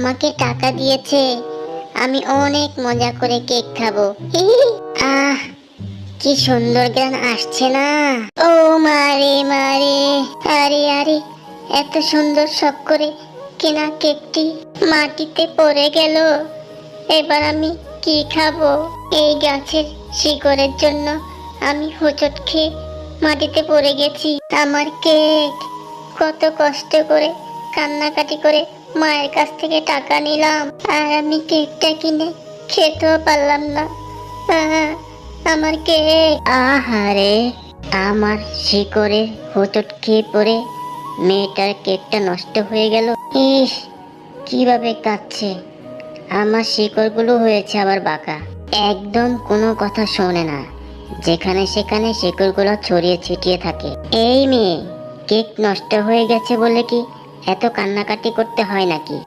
আমাকে টাকা দিয়েছে, আমি অনেক মজা করে কেক খাবো। আহ, কি সুন্দর গান আসছে না? ও মারে মারে, আরে আরে, এত সুন্দর শখ করে কেনা কেকটি মাটিতে পড়ে গেল। এবার আমি কি খাবো? এই গাছের শিকড়ের জন্য আমি হোঁচট খেয়ে মাটিতে পড়ে গেছি। আমার কেক, কত কষ্ট করে কান্নাকাটি করে মায়ের কাছ থেকে টাকা নিলাম, আর আমি কেকটা কিনে খেতেও পারলাম না। আহ, আমার কেক। আহারে, আমার শিকড়ে হোঁচট খেয়ে পড়ে মেয়েটার কেকটা নষ্ট হয়ে গেল। ইস, কিভাবে কাঁদছে। আমার শিকড়গুলো হয়েছে আবার বাঁকা, একদম কোনো কথা শোনে না, যেখানে সেখানে শিকড়গুলো ছড়িয়ে ছিটিয়ে থাকে। এই মেয়ে, কেক নষ্ট হয়ে গেছে বলে কি এত কান্নাকাটি করতে হয় নাকি?